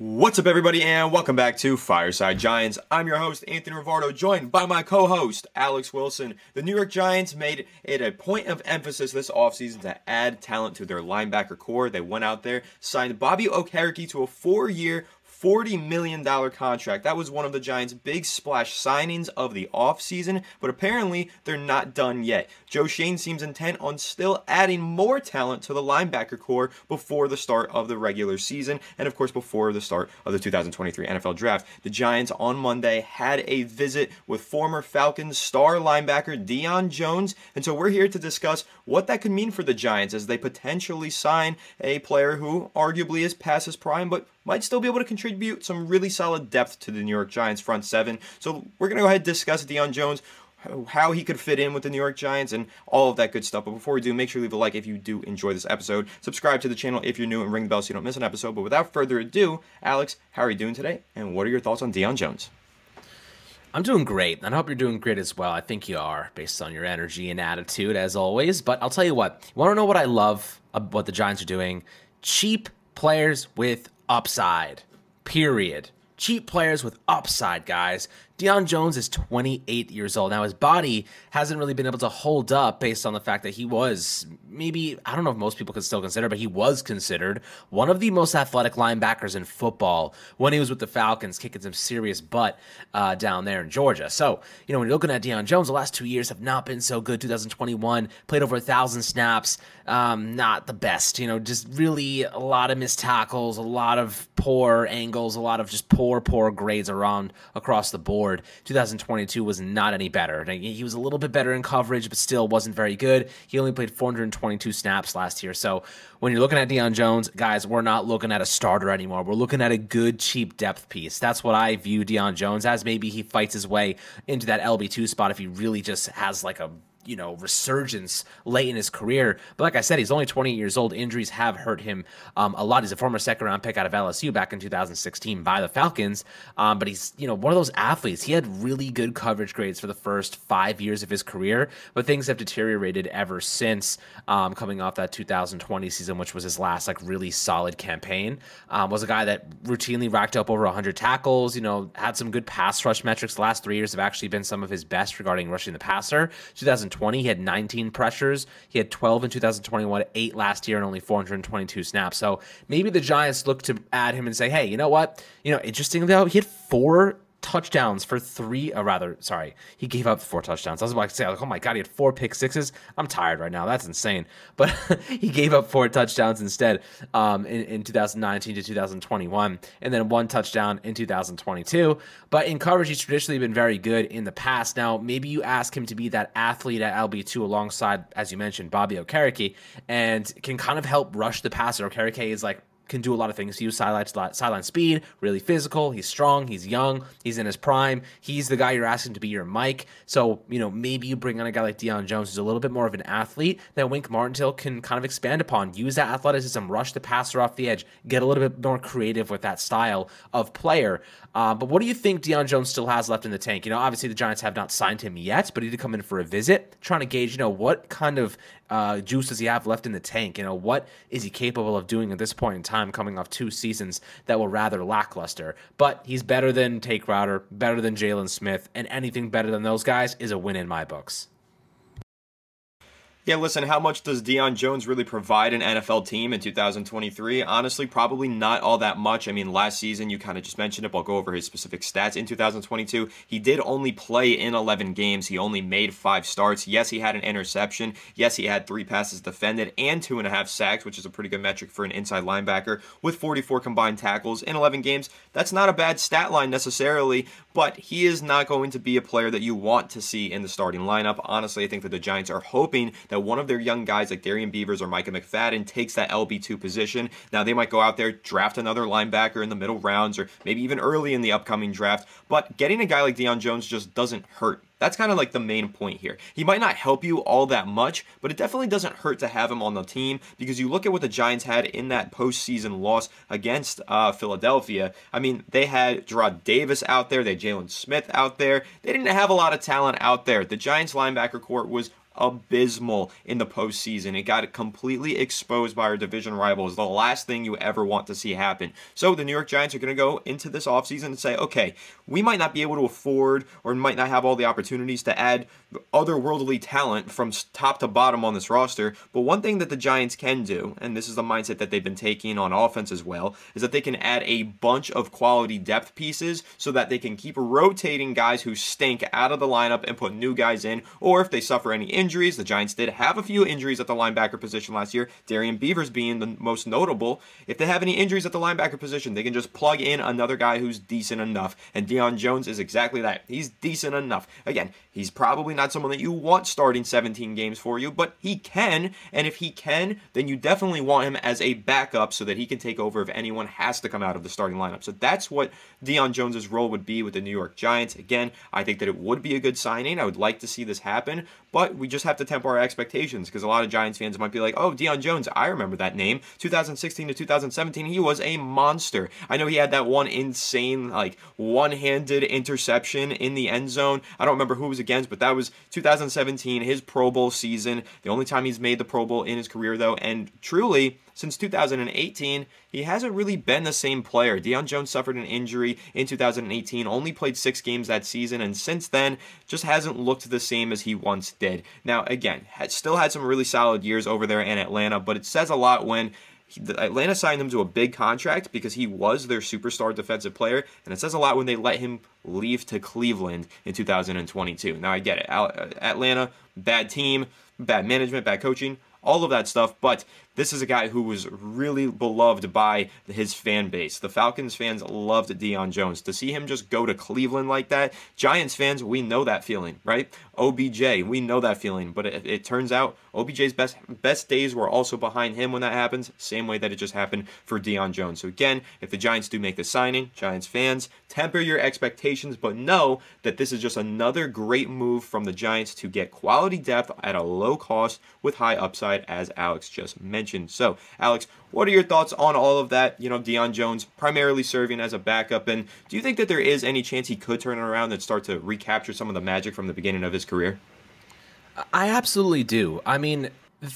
What's up, everybody, and welcome back to Fireside Giants. I'm your host, Anthony Rivardo, joined by my co-host, Alex Wilson. The New York Giants made it a point of emphasis this offseason to add talent to their linebacker core. They went out there, signed Bobby Okereke to a 4-year, $40 million contract. That was one of the Giants' big splash signings of the offseason, but apparently they're not done yet. Joe Schoen seems intent on still adding more talent to the linebacker core before the start of the regular season, and of course before the start of the 2023 NFL Draft. The Giants on Monday had a visit with former Falcons star linebacker Dion Jones, and so we're here to discuss what that could mean for the Giants as they potentially sign a player who arguably is past his prime, but might still be able to contribute some really solid depth to the New York Giants front seven. So we're going to go ahead and discuss Dion Jones, how he could fit in with the New York Giants, and all of that good stuff. But before we do, make sure you leave a like if you do enjoy this episode. Subscribe to the channel if you're new, and ring the bell so you don't miss an episode. But without further ado, Alex, how are you doing today? And what are your thoughts on Dion Jones? I'm doing great, and I hope you're doing great as well. I think you are, based on your energy and attitude, as always. But I'll tell you what, you want to know what I love about what the Giants are doing? Cheap players with upside, period. Cheap players with upside, guys. Dion Jones is 28 years old. Now, his body hasn't really been able to hold up based on the fact that he was maybe, I don't know if most people could still consider, but he was considered one of the most athletic linebackers in football when he was with the Falcons, kicking some serious butt down there in Georgia. So, when you're looking at Dion Jones, the last 2 years have not been so good. 2021, played over 1,000 snaps, not the best. Just really a lot of missed tackles, a lot of poor angles, a lot of just poor grades across the board. 2022 was not any better. He was a little bit better in coverage, but still wasn't very good. He only played 422 snaps last year. So when you're looking at Dion Jones, guys, we're not looking at a starter anymore. We're looking at a good, cheap depth piece. That's what I view Dion Jones as. Maybe he fights his way into that LB2 spot if he really just has like a resurgence late in his career. But like I said, he's only 28 years old. Injuries have hurt him a lot. He's a former second-round pick out of LSU back in 2016 by the Falcons. But he's, one of those athletes. He had really good coverage grades for the first 5 years of his career, but things have deteriorated ever since, coming off that 2020 season, which was his last really solid campaign. Was a guy that routinely racked up over 100 tackles, had some good pass rush metrics. The last 3 years have actually been some of his best regarding rushing the passer. 2020, he had 19 pressures. He had 12 in 2021, 8 last year, and only 422 snaps. So maybe the Giants look to add him and say, hey, you know what? Interestingly though, he had 4 touchdowns for he gave up 4 touchdowns. I was about to say, oh my God, he had 4 pick sixes. I'm tired right now. That's insane. But he gave up 4 touchdowns instead in 2019 to 2021, and then 1 touchdown in 2022. But in coverage, he's traditionally been very good in the past. Now, maybe you ask him to be that athlete at LB2 alongside, as you mentioned, Bobby Okereke, and can kind of help rush the passer. Okereke is can do a lot of things. Use sideline speed, really physical. He's strong. He's young. He's in his prime. He's the guy you're asking to be your Mike. So, maybe you bring on a guy like Dion Jones, who's a little bit more of an athlete that Wink Martindale can kind of expand upon. Use that athleticism, rush the passer off the edge, get a little bit more creative with that style of player. But what do you think Dion Jones still has left in the tank? Obviously the Giants have not signed him yet, but he did come in for a visit, trying to gauge, what kind of juice does he have left in the tank? What is he capable of doing at this point in time, coming off 2 seasons that were rather lackluster? But he's better than Tate Crowder, better than Jalen Smith, and anything better than those guys is a win in my books. Yeah, listen, how much does Dion Jones really provide an NFL team in 2023? Honestly, probably not all that much. I mean, last season, you kind of just mentioned it, but I'll go over his specific stats. In 2022, he did only play in 11 games. He only made 5 starts. Yes, he had an interception. Yes, he had 3 passes defended and 2.5 sacks, which is a pretty good metric for an inside linebacker, with 44 combined tackles in 11 games. That's not a bad stat line necessarily, but he is not going to be a player that you want to see in the starting lineup. Honestly, I think that the Giants are hoping that one of their young guys like Darian Beavers or Micah McFadden takes that LB2 position. Now, they might go out there, draft another linebacker in the middle rounds or maybe even early in the upcoming draft, but getting a guy like Dion Jones just doesn't hurt. That's kind of the main point here. He might not help you all that much, but it definitely doesn't hurt to have him on the team because you look at what the Giants had in that postseason loss against Philadelphia. I mean, they had Gerard Davis out there. They had Jalen Smith out there. They didn't have a lot of talent out there. The Giants linebacker core was abysmal in the postseason. It got completely exposed by our division rivals. The last thing you ever want to see happen. So the New York Giants are going to go into this offseason and say, okay, we might not be able to afford or might not have all the opportunities to add otherworldly talent from top to bottom on this roster, but one thing that the Giants can do, and this is the mindset that they've been taking on offense as well, is that they can add a bunch of quality depth pieces so that they can keep rotating guys who stink out of the lineup and put new guys in, or if they suffer any injuries, the Giants did have a few injuries at the linebacker position last year, Darian Beavers being the most notable. If they have any injuries at the linebacker position, they can just plug in another guy who's decent enough, and Dion Jones is exactly that. He's decent enough. Again, he's probably not someone that you want starting 17 games for you, but he can, and if he can, then you definitely want him as a backup so that he can take over if anyone has to come out of the starting lineup. So that's what Dion Jones' role would be with the New York Giants. Again, I think that it would be a good signing. I would like to see this happen, but we just have to temper our expectations because a lot of Giants fans might be like, oh, Dion Jones, I remember that name. 2016 to 2017, he was a monster. I know he had that one insane, like, one-handed interception in the end zone. I don't remember who it was against, but that was 2017, his Pro Bowl season. The only time he's made the Pro Bowl in his career, though, and truly, since 2018, he hasn't really been the same player. Dion Jones suffered an injury in 2018, only played 6 games that season, and since then, just hasn't looked the same as he once did. Now, again, still had some really solid years over there in Atlanta, but it says a lot when Atlanta signed him to a big contract because he was their superstar defensive player, and it says a lot when they let him leave to Cleveland in 2022. Now, I get it. Atlanta, bad team, bad management, bad coaching, all of that stuff, but this is a guy who was really beloved by his fan base. The Falcons fans loved Dion Jones. To see him just go to Cleveland like that, Giants fans, we know that feeling, right? OBJ, we know that feeling, but it turns out OBJ's best days were also behind him when that happens, same way that it just happened for Dion Jones. So again, if the Giants do make the signing, Giants fans, temper your expectations, but know that this is just another great move from the Giants to get quality depth at a low cost with high upside, as Alex just mentioned. So, Alex, what are your thoughts on all of that? You know, Dion Jones primarily serving as a backup, and do you think that there is any chance he could turn it around and start to recapture some of the magic from the beginning of his career? I absolutely do. I mean,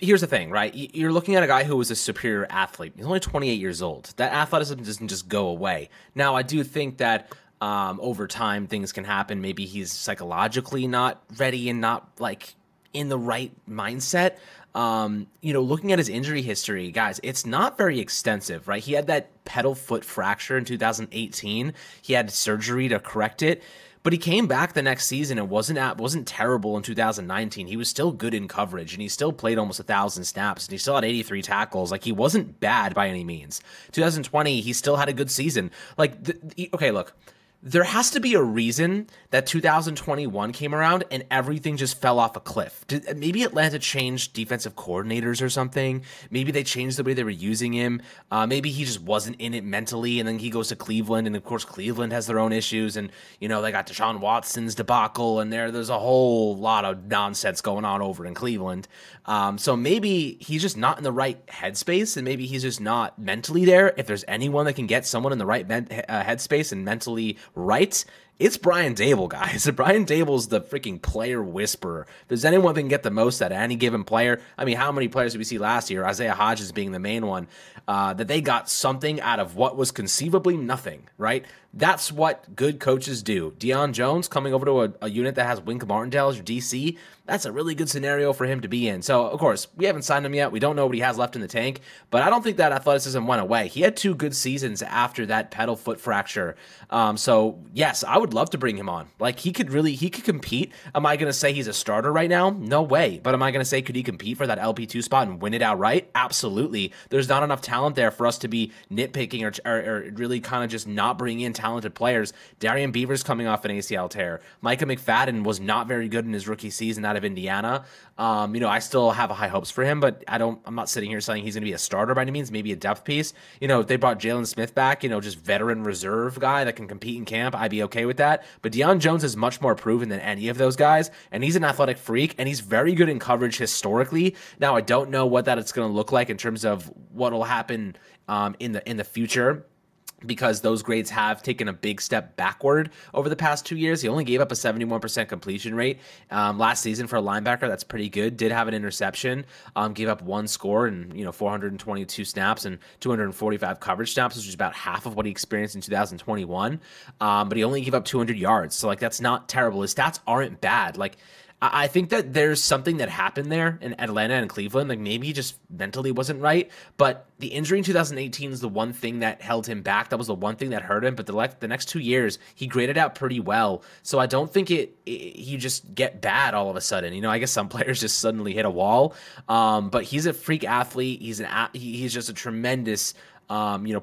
here's the thing, right? You're looking at a guy who was a superior athlete. He's only 28 years old. That athleticism doesn't just go away. Now, I do think that over time things can happen. Maybe he's psychologically not ready and not like in the right mindset. You know, looking at his injury history, guys, it's not very extensive, right? He had that pedal foot fracture in 2018. He had surgery to correct it, but he came back the next season and wasn't terrible in 2019. He was still good in coverage, and he still played almost 1,000 snaps, and he still had 83 tackles. Like, he wasn't bad by any means. 2020, he still had a good season. Like, okay, look. There has to be a reason that 2021 came around and everything just fell off a cliff. Maybe Atlanta changed defensive coordinators or something. Maybe they changed the way they were using him. Maybe he just wasn't in it mentally, and then he goes to Cleveland, and of course Cleveland has their own issues, and you know they got Deshaun Watson's debacle, and there's a whole lot of nonsense going on over in Cleveland. So maybe he's just not in the right headspace, and maybe he's just not mentally there. If there's anyone that can get someone in the right headspace and mentally right, it's Brian Daboll, guys. Brian Daboll's the freaking player whisperer. If there's anyone that can get the most out of any given player, I mean, how many players did we see last year, Isaiah Hodgins being the main one, that they got something out of what was conceivably nothing, right? That's what good coaches do. Dion Jones coming over to a unit that has Wink Martindale as your DC, that's a really good scenario for him to be in. So, of course, we haven't signed him yet. We don't know what he has left in the tank, but I don't think that athleticism went away. He had 2 good seasons after that pedal foot fracture. So, yes, I would love to bring him on. Like, he could compete. Am I going to say he's a starter right now? No way. But am I going to say could he compete for that LP2 spot and win it outright? Absolutely. There's not enough talent there for us to be nitpicking or really kind of just not bring in talented players. Darian Beavers coming off an ACL tear. Micah McFadden was not very good in his rookie season out of Indiana. You know, I still have high hopes for him, but I'm not sitting here saying he's going to be a starter by any means, maybe a depth piece. You know, if they brought Jalen Smith back, you know, just veteran reserve guy that can compete in camp, I'd be okay with that. But Dion Jones is much more proven than any of those guys, and he's an athletic freak, and he's very good in coverage historically. Now, I don't know what that it's going to look like in terms of what will happen in the future. because those grades have taken a big step backward over the past 2 years. He only gave up a 71% completion rate last season for a linebacker. That's pretty good. Did have an interception, gave up one score and 422 snaps and 245 coverage snaps, which is about half of what he experienced in 2021. But he only gave up 200 yards. So that's not terrible. His stats aren't bad. I think that there's something that happened there in Atlanta and Cleveland. Maybe he just mentally wasn't right. But the injury in 2018 is the one thing that held him back. That was the one thing that hurt him. But the next 2 years, he graded out pretty well. So I don't think you just get bad all of a sudden. I guess some players just suddenly hit a wall. But he's a freak athlete. He's just a tremendous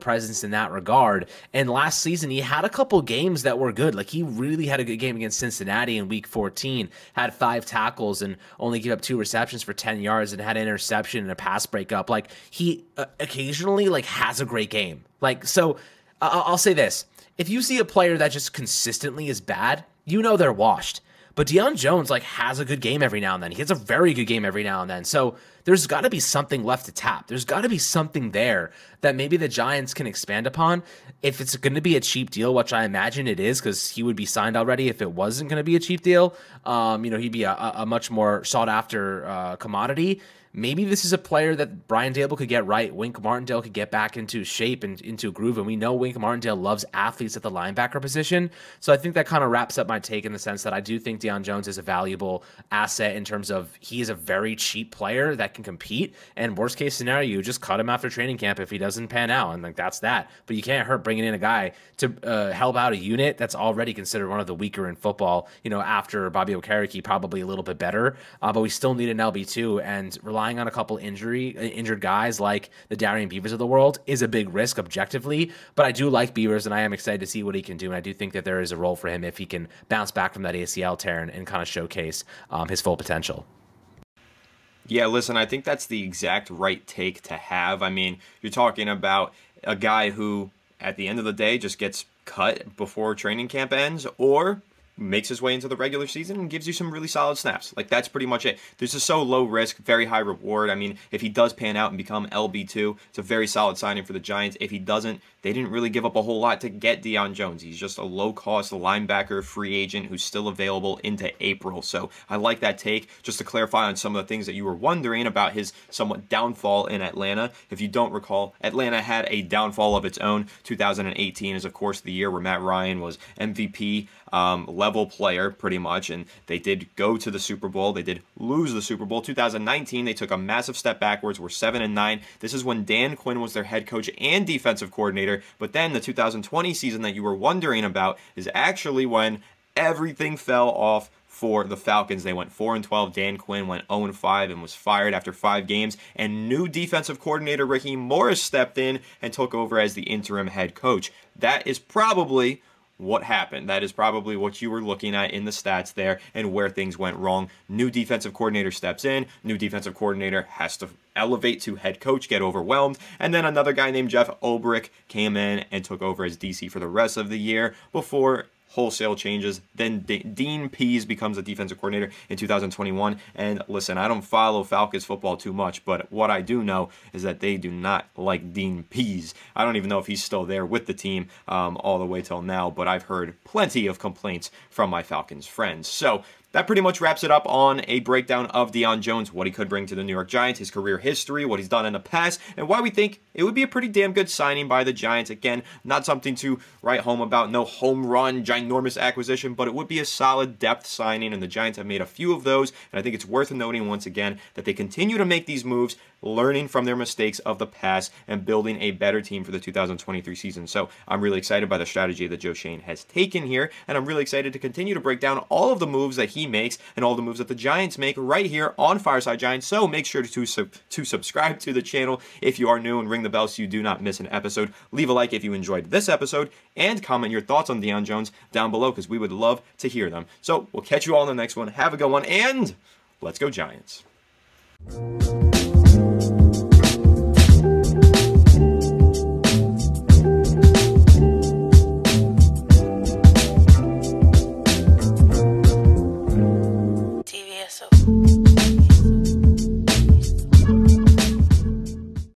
presence in that regard. And last season, he had a couple games that were good. He really had a good game against Cincinnati in week 14, had 5 tackles and only gave up 2 receptions for 10 yards and had an interception and a pass breakup. He occasionally has a great game. So I'll say this. If you see a player that just consistently is bad, they're washed. But Dion Jones has a good game every now and then. He has a very good game every now and then. So there's got to be something left to tap. There's got to be something there that maybe the Giants can expand upon. If it's going to be a cheap deal, which I imagine it is, because he would be signed already if it wasn't going to be a cheap deal, he'd be a much more sought after commodity. Maybe this is a player that Brian Dable could get right. Wink Martindale could get back into shape and into a groove. And we know Wink Martindale loves athletes at the linebacker position. So I think that kind of wraps up my take in the sense that I do think Dion Jones is a valuable asset in terms of he is a very cheap player that can compete. And worst case scenario, you just cut him after training camp if he doesn't pan out. And that's that. But you can't hurt bringing in a guy to help out a unit that's already considered one of the weaker in football. After Bobby Okereke, probably a little bit better. But we still need an LB2, and relying on a couple injured guys like the Darian Beavers of the world is a big risk objectively, but I do like Beavers and I am excited to see what he can do, and I do think that there is a role for him if he can bounce back from that ACL tear and kind of showcase his full potential. Yeah, listen, I think that's the exact right take to have. You're talking about a guy who at the end of the day just gets cut before training camp ends, or makes his way into the regular season and gives you some really solid snaps. That's pretty much it. This is so low risk, very high reward. If he does pan out and become LB2, it's a very solid signing for the Giants. If he doesn't, they didn't really give up a whole lot to get Dion Jones. He's just a low-cost linebacker free agent who's still available into April. So I like that take. Just to clarify on some of the things that you were wondering about his somewhat downfall in Atlanta. If you don't recall, Atlanta had a downfall of its own. 2018 is, of course, the year where Matt Ryan was MVP level player pretty much, and they did go to the Super Bowl. They did lose the Super Bowl. 2019, they took a massive step backwards. We're 7-9. This is when Dan Quinn was their head coach and defensive coordinator. But then the 2020 season that you were wondering about is actually when everything fell off for the Falcons. They went 4-12. Dan Quinn went 0-5 and was fired after 5 games. And new defensive coordinator Ricky Morris stepped in and took over as the interim head coach. That is probably what happened. That is probably what you were looking at in the stats there and where things went wrong. New defensive coordinator steps in. New defensive coordinator has to elevate to head coach, get overwhelmed. And then another guy named Jeff Ulbrich came in and took over as DC for the rest of the year before wholesale changes. Then Dean Pease becomes a defensive coordinator in 2021. And listen, I don't follow Falcons football too much, but what I do know is that they do not like Dean Pease. I don't even know if he's still there with the team all the way till now, but I've heard plenty of complaints from my Falcons friends. So that pretty much wraps it up on a breakdown of Dion Jones, what he could bring to the New York Giants, his career history, what he's done in the past, and why we think it would be a pretty damn good signing by the Giants. Again, not something to write home about, no home run, ginormous acquisition, but it would be a solid depth signing, and the Giants have made a few of those, and I think it's worth noting once again that they continue to make these moves, learning from their mistakes of the past and building a better team for the 2023 season. So I'm really excited by the strategy that Joe Schoen has taken here, and I'm really excited to continue to break down all of the moves that he makes and all the moves that the Giants make right here on Fireside Giants. So make sure to subscribe to the channel if you are new and ring the bell so you do not miss an episode. Leave a like if you enjoyed this episode and comment your thoughts on Dion Jones down below because we would love to hear them. So we'll catch you all in the next one. Have a good one and let's go Giants.